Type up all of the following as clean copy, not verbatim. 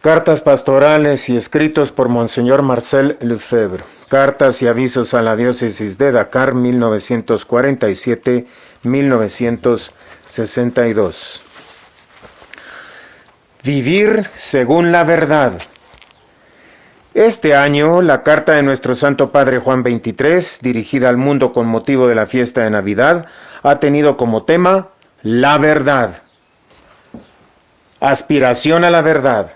Cartas pastorales y escritos por Monseñor Marcel Lefebvre. Cartas y avisos a la diócesis de Dakar, 1947-1962. Vivir según la verdad. Este año, la carta de nuestro Santo Padre Juan XXIII, dirigida al mundo con motivo de la fiesta de Navidad, ha tenido como tema la verdad. Aspiración a la verdad.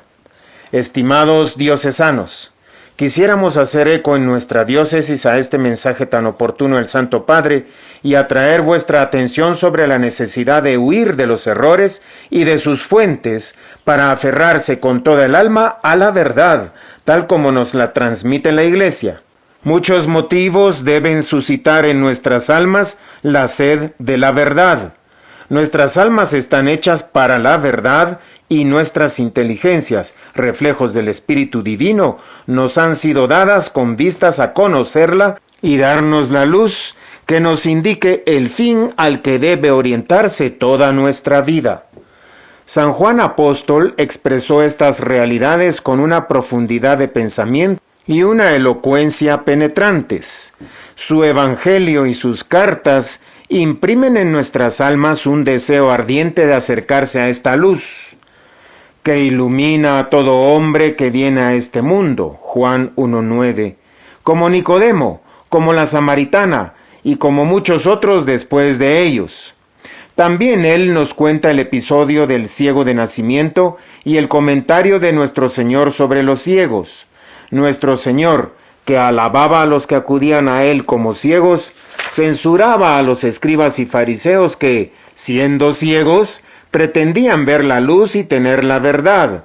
Estimados diocesanos, quisiéramos hacer eco en nuestra diócesis a este mensaje tan oportuno del Santo Padre y atraer vuestra atención sobre la necesidad de huir de los errores y de sus fuentes para aferrarse con toda el alma a la verdad, tal como nos la transmite la Iglesia. Muchos motivos deben suscitar en nuestras almas la sed de la verdad. Nuestras almas están hechas para la verdad y nuestras inteligencias, reflejos del Espíritu Divino, nos han sido dadas con vistas a conocerla y darnos la luz que nos indique el fin al que debe orientarse toda nuestra vida. San Juan Apóstol expresó estas realidades con una profundidad de pensamiento y una elocuencia penetrantes. Su Evangelio y sus cartas imprimen en nuestras almas un deseo ardiente de acercarse a esta luz, que ilumina a todo hombre que viene a este mundo, Juan 1:9, como Nicodemo, como la Samaritana y como muchos otros después de ellos. También él nos cuenta el episodio del ciego de nacimiento y el comentario de nuestro Señor sobre los ciegos. Nuestro Señor, que alababa a los que acudían a él como ciegos, censuraba a los escribas y fariseos que, siendo ciegos, pretendían ver la luz y tener la verdad.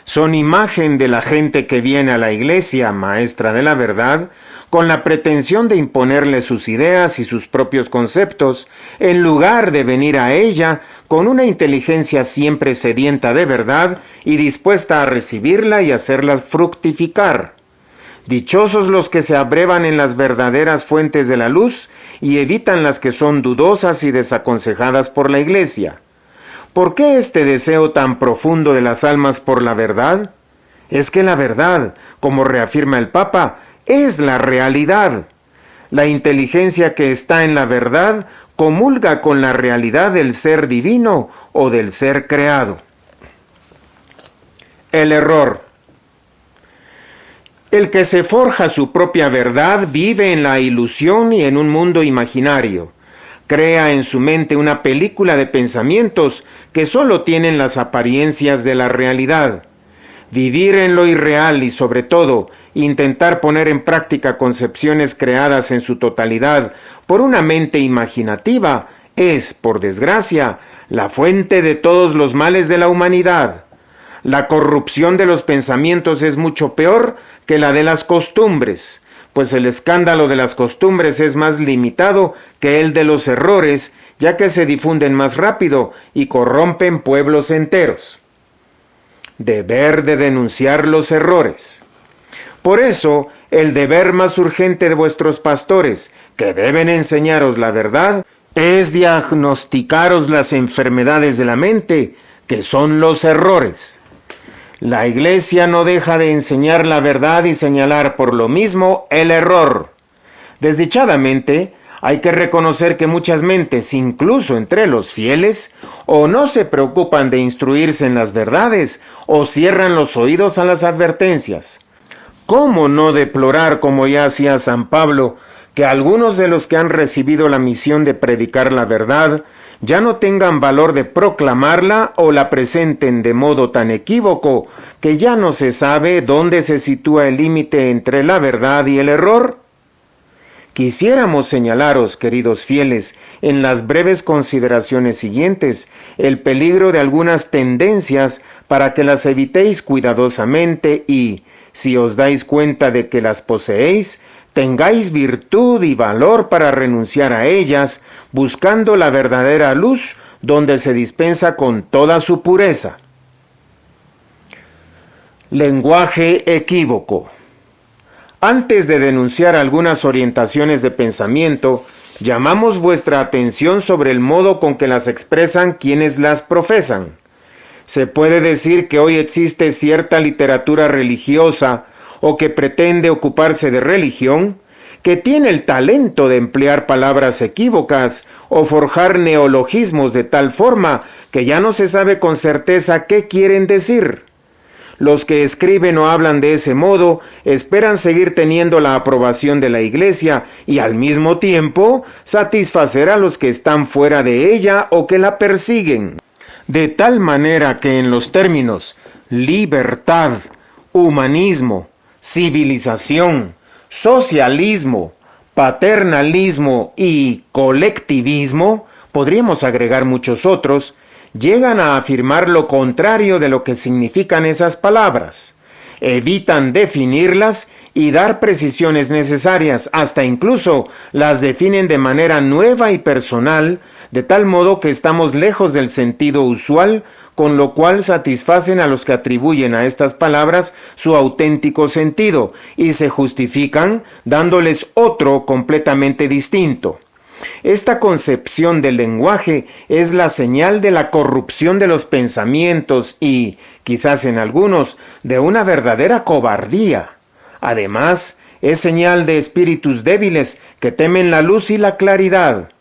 Son imagen de la gente que viene a la iglesia, maestra de la verdad, con la pretensión de imponerle sus ideas y sus propios conceptos, en lugar de venir a ella con una inteligencia siempre sedienta de verdad y dispuesta a recibirla y hacerla fructificar. Dichosos los que se abrevan en las verdaderas fuentes de la luz y evitan las que son dudosas y desaconsejadas por la Iglesia. ¿Por qué este deseo tan profundo de las almas por la verdad? Es que la verdad, como reafirma el Papa, es la realidad. La inteligencia que está en la verdad comulga con la realidad del ser divino o del ser creado. El error. El que se forja su propia verdad vive en la ilusión y en un mundo imaginario. Crea en su mente una película de pensamientos que solo tienen las apariencias de la realidad. Vivir en lo irreal y, sobre todo, intentar poner en práctica concepciones creadas en su totalidad por una mente imaginativa es, por desgracia, la fuente de todos los males de la humanidad. La corrupción de los pensamientos es mucho peor que la de las costumbres, pues el escándalo de las costumbres es más limitado que el de los errores, ya que se difunden más rápido y corrompen pueblos enteros. Deber de denunciar los errores. Por eso, el deber más urgente de vuestros pastores, que deben enseñaros la verdad, es diagnosticaros las enfermedades de la mente, que son los errores. La Iglesia no deja de enseñar la verdad y señalar por lo mismo el error. Desdichadamente, hay que reconocer que muchas mentes, incluso entre los fieles, o no se preocupan de instruirse en las verdades, o cierran los oídos a las advertencias. ¿Cómo no deplorar, como ya hacía San Pablo, que algunos de los que han recibido la misión de predicar la verdad ya no tengan valor de proclamarla o la presenten de modo tan equívoco que ya no se sabe dónde se sitúa el límite entre la verdad y el error? Quisiéramos señalaros, queridos fieles, en las breves consideraciones siguientes, el peligro de algunas tendencias para que las evitéis cuidadosamente y, si os dais cuenta de que las poseéis, tengáis virtud y valor para renunciar a ellas, buscando la verdadera luz donde se dispensa con toda su pureza. Lenguaje equívoco. Antes de denunciar algunas orientaciones de pensamiento, llamamos vuestra atención sobre el modo con que las expresan quienes las profesan. Se puede decir que hoy existe cierta literatura religiosa o que pretende ocuparse de religión, que tiene el talento de emplear palabras equívocas o forjar neologismos de tal forma que ya no se sabe con certeza qué quieren decir. Los que escriben o hablan de ese modo esperan seguir teniendo la aprobación de la Iglesia y al mismo tiempo satisfacer a los que están fuera de ella o que la persiguen. De tal manera que en los términos libertad, humanismo, civilización, socialismo, paternalismo y colectivismo, podríamos agregar muchos otros, llegan a afirmar lo contrario de lo que significan esas palabras. Evitan definirlas y dar precisiones necesarias, hasta incluso las definen de manera nueva y personal, de tal modo que estamos lejos del sentido usual, con lo cual satisfacen a los que atribuyen a estas palabras su auténtico sentido y se justifican dándoles otro completamente distinto. Esta concepción del lenguaje es la señal de la corrupción de los pensamientos y, quizás en algunos, de una verdadera cobardía. Además, es señal de espíritus débiles que temen la luz y la claridad.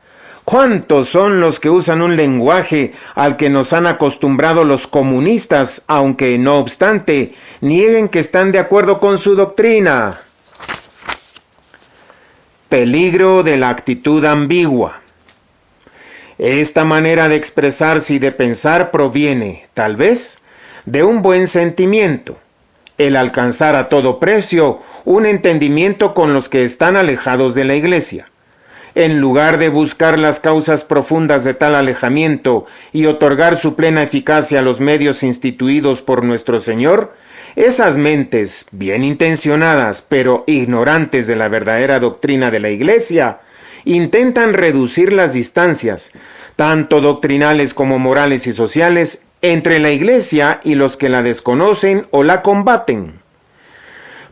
¿Cuántos son los que usan un lenguaje al que nos han acostumbrado los comunistas, aunque, no obstante, nieguen que están de acuerdo con su doctrina? Peligro de la actitud ambigua. Esta manera de expresarse y de pensar proviene, tal vez, de un buen sentimiento, el alcanzar a todo precio un entendimiento con los que están alejados de la Iglesia. En lugar de buscar las causas profundas de tal alejamiento y otorgar su plena eficacia a los medios instituidos por nuestro Señor, esas mentes, bien intencionadas, pero ignorantes de la verdadera doctrina de la Iglesia, intentan reducir las distancias, tanto doctrinales como morales y sociales, entre la Iglesia y los que la desconocen o la combaten.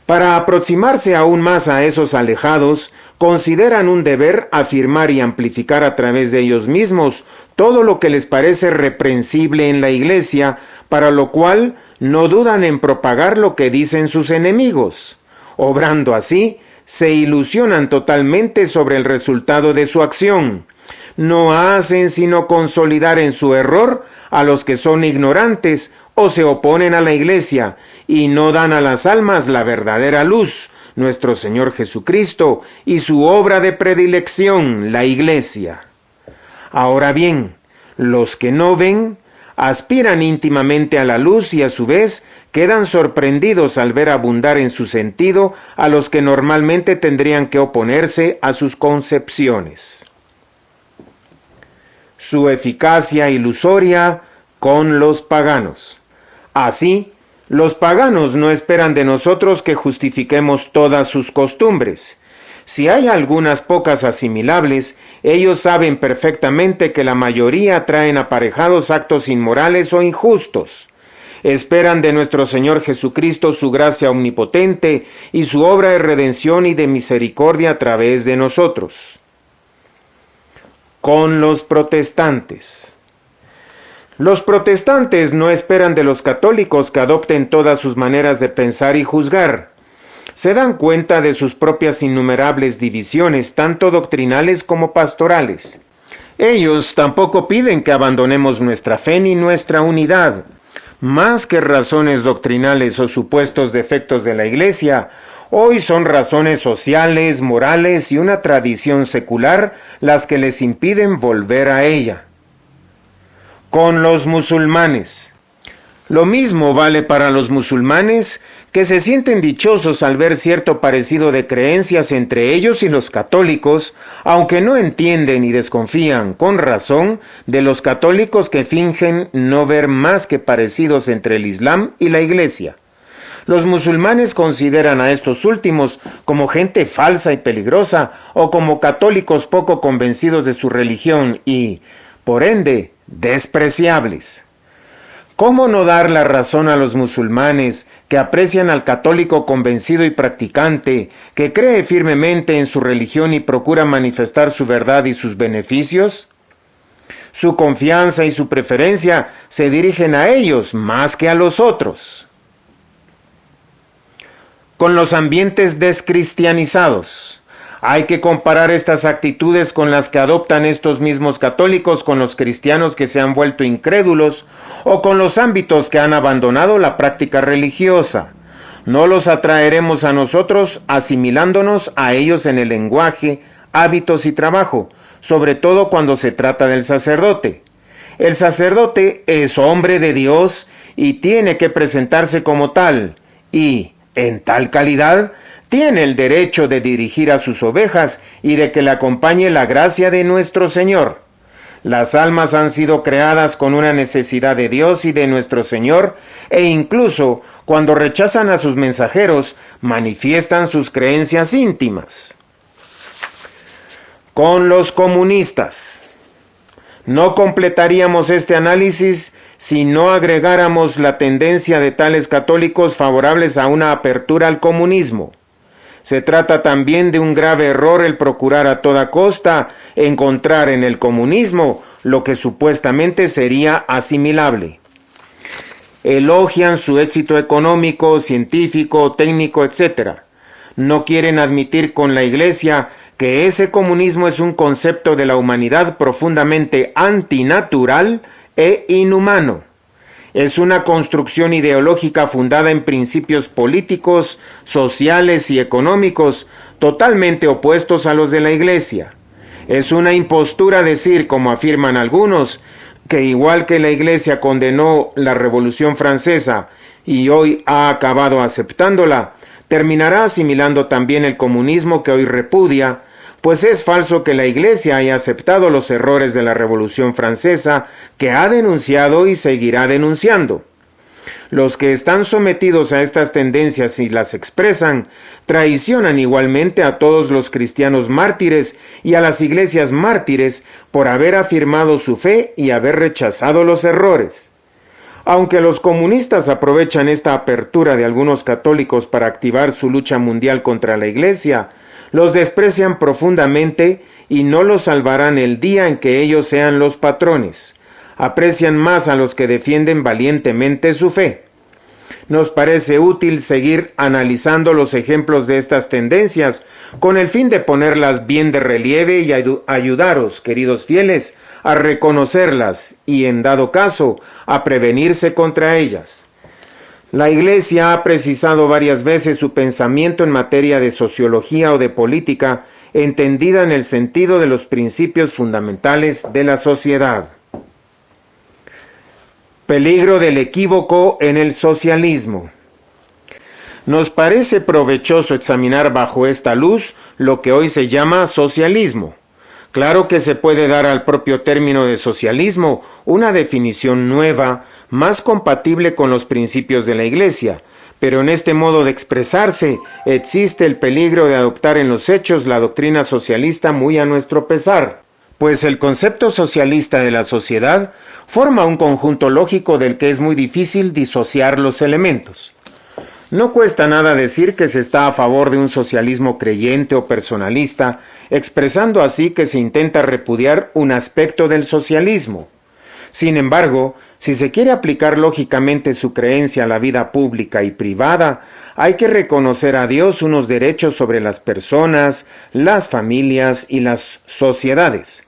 Para aproximarse aún más a esos alejados, consideran un deber afirmar y amplificar a través de ellos mismos todo lo que les parece reprensible en la Iglesia, para lo cual no dudan en propagar lo que dicen sus enemigos. Obrando así, se ilusionan totalmente sobre el resultado de su acción. No hacen sino consolidar en su error a los que son ignorantes o se oponen a la Iglesia y no dan a las almas la verdadera luz, nuestro Señor Jesucristo, y su obra de predilección, la Iglesia. Ahora bien, los que no ven aspiran íntimamente a la luz y a su vez quedan sorprendidos al ver abundar en su sentido a los que normalmente tendrían que oponerse a sus concepciones. Su eficacia ilusoria con los paganos. Así, los paganos no esperan de nosotros que justifiquemos todas sus costumbres. Si hay algunas pocas asimilables, ellos saben perfectamente que la mayoría traen aparejados actos inmorales o injustos. Esperan de nuestro Señor Jesucristo su gracia omnipotente y su obra de redención y de misericordia a través de nosotros. Con los protestantes. Los protestantes no esperan de los católicos que adopten todas sus maneras de pensar y juzgar. Se dan cuenta de sus propias innumerables divisiones, tanto doctrinales como pastorales. Ellos tampoco piden que abandonemos nuestra fe ni nuestra unidad. Más que razones doctrinales o supuestos defectos de la Iglesia, hoy son razones sociales, morales y una tradición secular las que les impiden volver a ella. Con los musulmanes. Lo mismo vale para los musulmanes, que se sienten dichosos al ver cierto parecido de creencias entre ellos y los católicos, aunque no entienden y desconfían, con razón, de los católicos que fingen no ver más que parecidos entre el Islam y la Iglesia. Los musulmanes consideran a estos últimos como gente falsa y peligrosa, o como católicos poco convencidos de su religión y, por ende, despreciables. ¿Cómo no dar la razón a los musulmanes que aprecian al católico convencido y practicante, que cree firmemente en su religión y procura manifestar su verdad y sus beneficios? Su confianza y su preferencia se dirigen a ellos más que a los otros. Con los ambientes descristianizados. Hay que comparar estas actitudes con las que adoptan estos mismos católicos con los cristianos que se han vuelto incrédulos o con los ámbitos que han abandonado la práctica religiosa. No los atraeremos a nosotros asimilándonos a ellos en el lenguaje, hábitos y trabajo, sobre todo cuando se trata del sacerdote. El sacerdote es hombre de Dios y tiene que presentarse como tal, y, en tal calidad, tiene el derecho de dirigir a sus ovejas y de que le acompañe la gracia de nuestro Señor. Las almas han sido creadas con una necesidad de Dios y de nuestro Señor, e incluso cuando rechazan a sus mensajeros, manifiestan sus creencias íntimas. Con los comunistas. No completaríamos este análisis si no agregáramos la tendencia de tales católicos favorables a una apertura al comunismo. Se trata también de un grave error el procurar a toda costa encontrar en el comunismo lo que supuestamente sería asimilable. Elogian su éxito económico, científico, técnico, etc. No quieren admitir con la Iglesia que ese comunismo es un concepto de la humanidad profundamente antinatural e inhumano. Es una construcción ideológica fundada en principios políticos, sociales y económicos totalmente opuestos a los de la Iglesia. Es una impostura decir, como afirman algunos, que igual que la Iglesia condenó la Revolución Francesa y hoy ha acabado aceptándola, terminará asimilando también el comunismo que hoy repudia, pues es falso que la Iglesia haya aceptado los errores de la Revolución Francesa, que ha denunciado y seguirá denunciando. Los que están sometidos a estas tendencias y las expresan, traicionan igualmente a todos los cristianos mártires y a las iglesias mártires por haber afirmado su fe y haber rechazado los errores. Aunque los comunistas aprovechan esta apertura de algunos católicos para activar su lucha mundial contra la Iglesia, los desprecian profundamente y no los salvarán el día en que ellos sean los patrones. Aprecian más a los que defienden valientemente su fe. Nos parece útil seguir analizando los ejemplos de estas tendencias con el fin de ponerlas bien de relieve y ayudaros, queridos fieles, a reconocerlas y, en dado caso, a prevenirse contra ellas. La Iglesia ha precisado varias veces su pensamiento en materia de sociología o de política, entendida en el sentido de los principios fundamentales de la sociedad. Peligro del equívoco en el socialismo. Nos parece provechoso examinar bajo esta luz lo que hoy se llama socialismo. Claro que se puede dar al propio término de socialismo una definición nueva, más compatible con los principios de la Iglesia, pero en este modo de expresarse existe el peligro de adoptar en los hechos la doctrina socialista muy a nuestro pesar, pues el concepto socialista de la sociedad forma un conjunto lógico del que es muy difícil disociar los elementos. No cuesta nada decir que se está a favor de un socialismo creyente o personalista, expresando así que se intenta repudiar un aspecto del socialismo. Sin embargo, si se quiere aplicar lógicamente su creencia a la vida pública y privada, hay que reconocer a Dios unos derechos sobre las personas, las familias y las sociedades.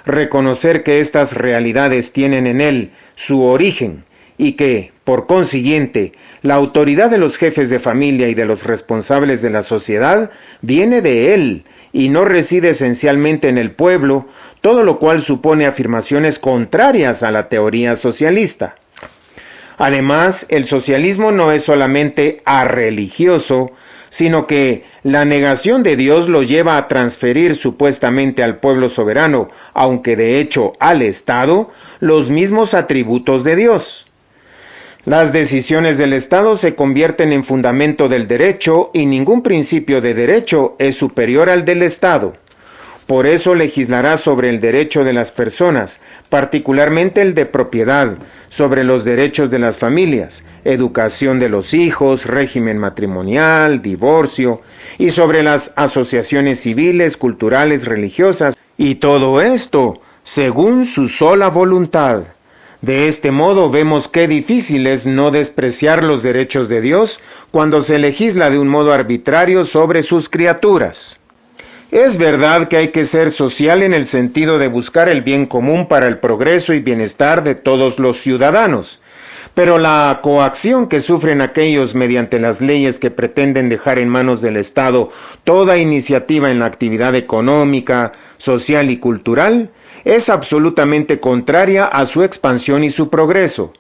Reconocer que estas realidades tienen en Él su origen y que, por consiguiente, la autoridad de los jefes de familia y de los responsables de la sociedad viene de Él y no reside esencialmente en el pueblo, todo lo cual supone afirmaciones contrarias a la teoría socialista. Además, el socialismo no es solamente arreligioso, sino que la negación de Dios lo lleva a transferir supuestamente al pueblo soberano, aunque de hecho al Estado, los mismos atributos de Dios. Las decisiones del Estado se convierten en fundamento del derecho y ningún principio de derecho es superior al del Estado. Por eso legislará sobre el derecho de las personas, particularmente el de propiedad, sobre los derechos de las familias, educación de los hijos, régimen matrimonial, divorcio, y sobre las asociaciones civiles, culturales, religiosas. Y todo esto según su sola voluntad. De este modo vemos qué difícil es no despreciar los derechos de Dios cuando se legisla de un modo arbitrario sobre sus criaturas. Es verdad que hay que ser social en el sentido de buscar el bien común para el progreso y bienestar de todos los ciudadanos, pero la coacción que sufren aquellos mediante las leyes que pretenden dejar en manos del Estado toda iniciativa en la actividad económica, social y cultural es absolutamente contraria a su expansión y su progreso.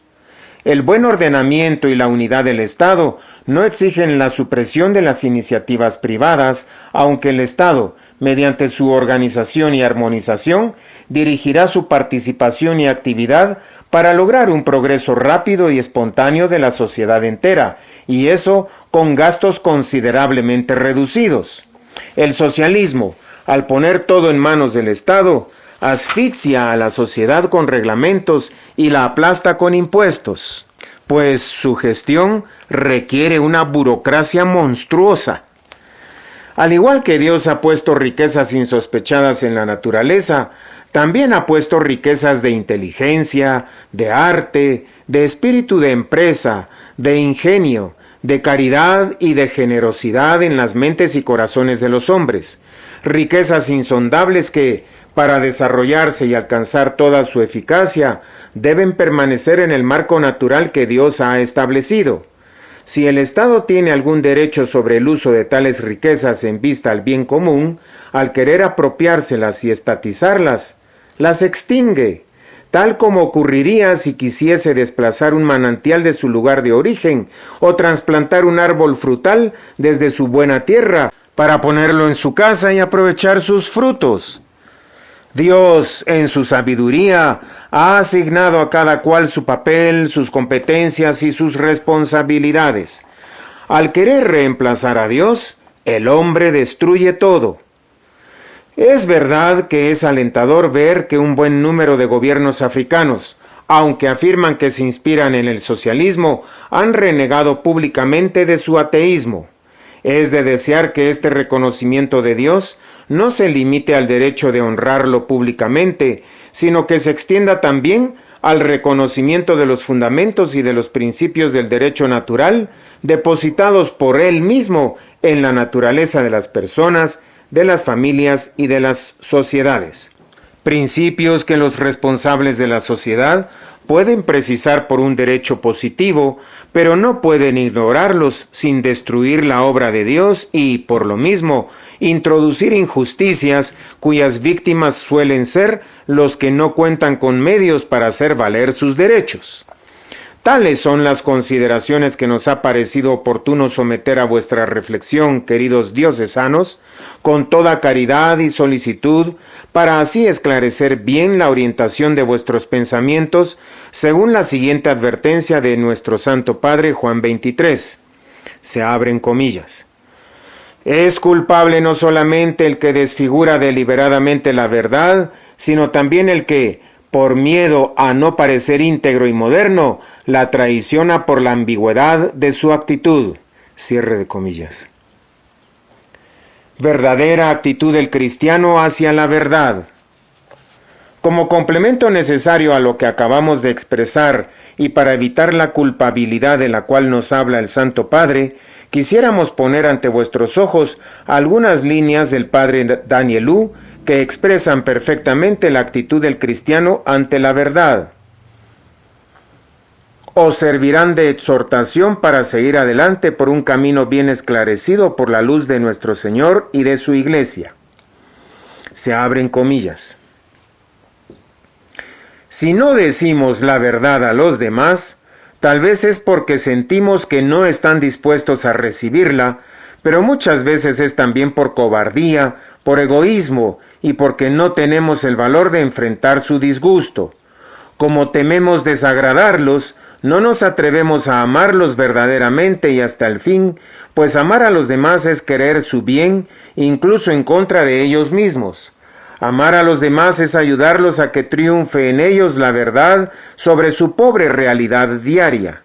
El buen ordenamiento y la unidad del Estado no exigen la supresión de las iniciativas privadas, aunque el Estado, mediante su organización y armonización, dirigirá su participación y actividad para lograr un progreso rápido y espontáneo de la sociedad entera, y eso con gastos considerablemente reducidos. El socialismo, al poner todo en manos del Estado, asfixia a la sociedad con reglamentos y la aplasta con impuestos, pues su gestión requiere una burocracia monstruosa. Al igual que Dios ha puesto riquezas insospechadas en la naturaleza, también ha puesto riquezas de inteligencia, de arte, de espíritu de empresa, de ingenio, de caridad y de generosidad en las mentes y corazones de los hombres, riquezas insondables que, para desarrollarse y alcanzar toda su eficacia, deben permanecer en el marco natural que Dios ha establecido. Si el Estado tiene algún derecho sobre el uso de tales riquezas en vista al bien común, al querer apropiárselas y estatizarlas, las extingue, tal como ocurriría si quisiese desplazar un manantial de su lugar de origen o trasplantar un árbol frutal desde su buena tierra para ponerlo en su casa y aprovechar sus frutos. Dios, en su sabiduría, ha asignado a cada cual su papel, sus competencias y sus responsabilidades. Al querer reemplazar a Dios, el hombre destruye todo. Es verdad que es alentador ver que un buen número de gobiernos africanos, aunque afirman que se inspiran en el socialismo, han renegado públicamente de su ateísmo. Es de desear que este reconocimiento de Dios no se limite al derecho de honrarlo públicamente, sino que se extienda también al reconocimiento de los fundamentos y de los principios del derecho natural depositados por Él mismo en la naturaleza de las personas, de las familias y de las sociedades. Principios que los responsables de la sociedad pueden precisar por un derecho positivo, pero no pueden ignorarlos sin destruir la obra de Dios y, por lo mismo, introducir injusticias cuyas víctimas suelen ser los que no cuentan con medios para hacer valer sus derechos. Tales son las consideraciones que nos ha parecido oportuno someter a vuestra reflexión, queridos diocesanos, con toda caridad y solicitud, para así esclarecer bien la orientación de vuestros pensamientos, según la siguiente advertencia de nuestro Santo Padre Juan 23. Se abren comillas. Es culpable no solamente el que desfigura deliberadamente la verdad, sino también el que, por miedo a no parecer íntegro y moderno, la traiciona por la ambigüedad de su actitud. Cierre de comillas. Verdadera actitud del cristiano hacia la verdad. Como complemento necesario a lo que acabamos de expresar y para evitar la culpabilidad de la cual nos habla el Santo Padre, quisiéramos poner ante vuestros ojos algunas líneas del Padre Danielú que expresan perfectamente la actitud del cristiano ante la verdad. Os servirán de exhortación para seguir adelante por un camino bien esclarecido por la luz de nuestro Señor y de su Iglesia. Se abren comillas. Si no decimos la verdad a los demás, tal vez es porque sentimos que no están dispuestos a recibirla, pero muchas veces es también por cobardía, por egoísmo y porque no tenemos el valor de enfrentar su disgusto. Como tememos desagradarlos, no nos atrevemos a amarlos verdaderamente y hasta el fin, pues amar a los demás es querer su bien, incluso en contra de ellos mismos. Amar a los demás es ayudarlos a que triunfe en ellos la verdad sobre su pobre realidad diaria.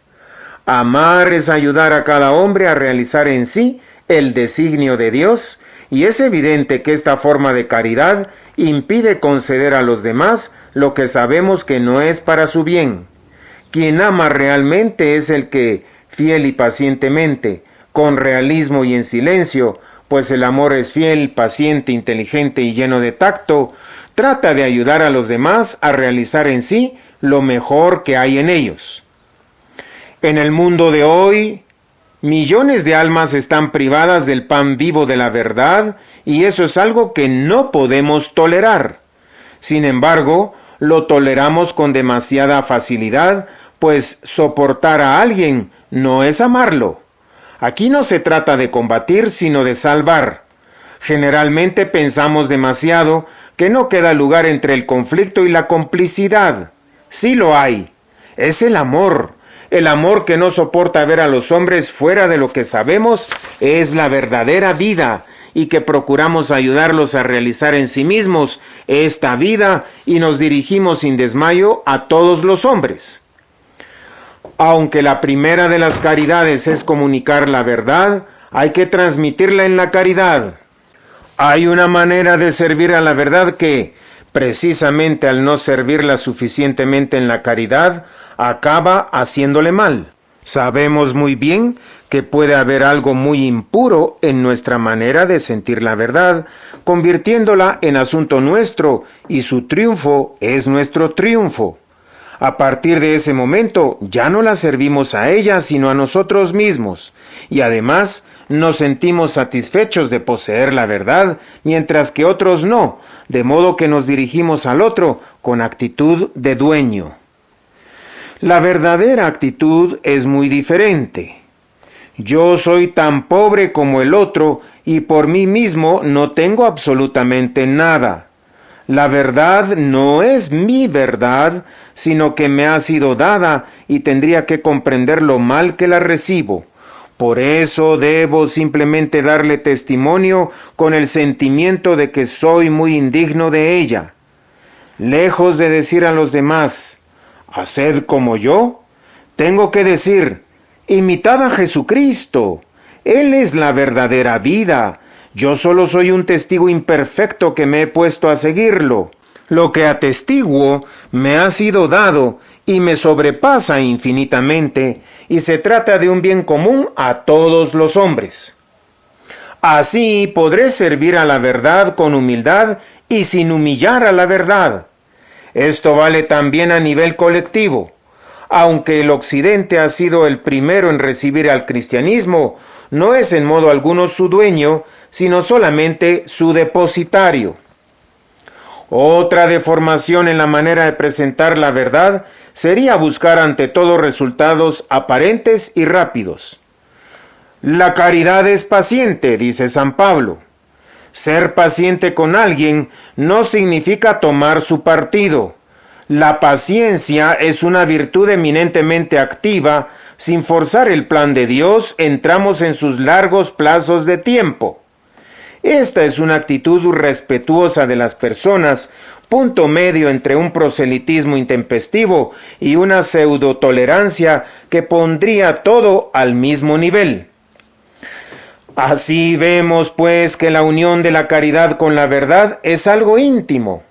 Amar es ayudar a cada hombre a realizar en sí el designio de Dios y es evidente que esta forma de caridad impide conceder a los demás lo que sabemos que no es para su bien. Quien ama realmente es el que, fiel y pacientemente, con realismo y en silencio, pues el amor es fiel, paciente, inteligente y lleno de tacto, trata de ayudar a los demás a realizar en sí lo mejor que hay en ellos. En el mundo de hoy, millones de almas están privadas del pan vivo de la verdad, y eso es algo que no podemos tolerar. Sin embargo, lo toleramos con demasiada facilidad, pues soportar a alguien no es amarlo. Aquí no se trata de combatir, sino de salvar. Generalmente pensamos demasiado que no queda lugar entre el conflicto y la complicidad. Sí lo hay. Es el amor que no soporta ver a los hombres fuera de lo que sabemos es la verdadera vida, y que procuramos ayudarlos a realizar en sí mismos esta vida y nos dirigimos sin desmayo a todos los hombres. Aunque la primera de las caridades es comunicar la verdad, hay que transmitirla en la caridad. Hay una manera de servir a la verdad que, precisamente al no servirla suficientemente en la caridad, acaba haciéndole mal. Sabemos muy bien que puede haber algo muy impuro en nuestra manera de sentir la verdad, convirtiéndola en asunto nuestro, y su triunfo es nuestro triunfo. A partir de ese momento ya no la servimos a ella sino a nosotros mismos, y además nos sentimos satisfechos de poseer la verdad, mientras que otros no, de modo que nos dirigimos al otro con actitud de dueño. La verdadera actitud es muy diferente. Yo soy tan pobre como el otro y por mí mismo no tengo absolutamente nada. La verdad no es mi verdad, sino que me ha sido dada y tendría que comprender lo mal que la recibo. Por eso debo simplemente darle testimonio con el sentimiento de que soy muy indigno de ella. Lejos de decir a los demás, haced como yo, tengo que decir, imitad a Jesucristo. Él es la verdadera vida. Yo solo soy un testigo imperfecto que me he puesto a seguirlo. Lo que atestiguo me ha sido dado y me sobrepasa infinitamente, y se trata de un bien común a todos los hombres. Así podré servir a la verdad con humildad y sin humillar a la verdad. Esto vale también a nivel colectivo. Aunque el Occidente ha sido el primero en recibir al cristianismo, no es en modo alguno su dueño, sino solamente su depositario. Otra deformación en la manera de presentar la verdad sería buscar ante todo resultados aparentes y rápidos. La caridad es paciente, dice San Pablo. Ser paciente con alguien no significa tomar su partido. La paciencia es una virtud eminentemente activa. Sin forzar el plan de Dios, entramos en sus largos plazos de tiempo. Esta es una actitud respetuosa de las personas, punto medio entre un proselitismo intempestivo y una pseudotolerancia que pondría todo al mismo nivel. Así vemos, pues, que la unión de la caridad con la verdad es algo íntimo.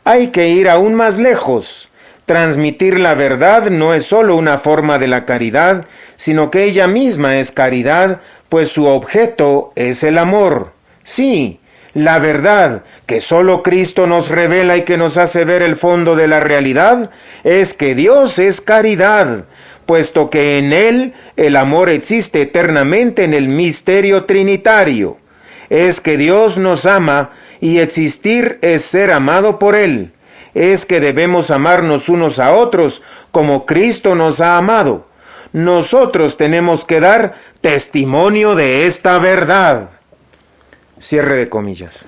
Hay que ir aún más lejos. Transmitir la verdad no es sólo una forma de la caridad, sino que ella misma es caridad, pues su objeto es el amor. Sí, la verdad que sólo Cristo nos revela y que nos hace ver el fondo de la realidad es que Dios es caridad, puesto que en Él el amor existe eternamente en el misterio trinitario. Es que Dios nos ama y existir es ser amado por Él. Es que debemos amarnos unos a otros como Cristo nos ha amado. Nosotros tenemos que dar testimonio de esta verdad. Cierre de comillas.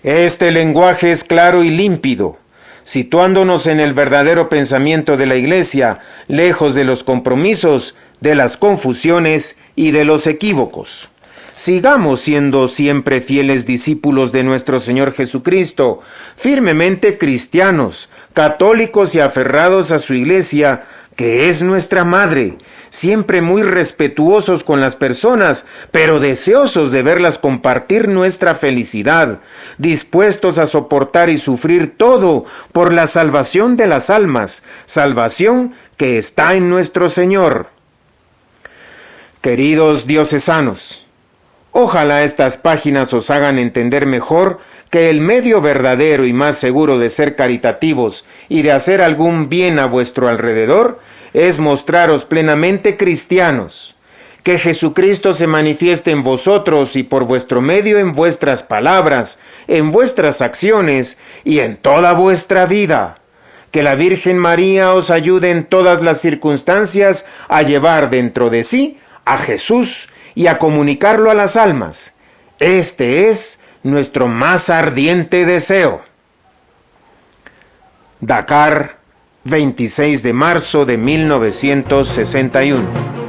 Este lenguaje es claro y límpido, situándonos en el verdadero pensamiento de la Iglesia, lejos de los compromisos, de las confusiones y de los equívocos. Sigamos siendo siempre fieles discípulos de nuestro Señor Jesucristo, firmemente cristianos, católicos y aferrados a su Iglesia, que es nuestra madre, siempre muy respetuosos con las personas, pero deseosos de verlas compartir nuestra felicidad, dispuestos a soportar y sufrir todo por la salvación de las almas, salvación que está en nuestro Señor. Queridos diocesanos, ojalá estas páginas os hagan entender mejor que el medio verdadero y más seguro de ser caritativos y de hacer algún bien a vuestro alrededor es mostraros plenamente cristianos. Que Jesucristo se manifieste en vosotros y por vuestro medio en vuestras palabras, en vuestras acciones y en toda vuestra vida. Que la Virgen María os ayude en todas las circunstancias a llevar dentro de sí a Jesús y a comunicarlo a las almas. Este es nuestro más ardiente deseo. Dakar, 26 de marzo de 1961.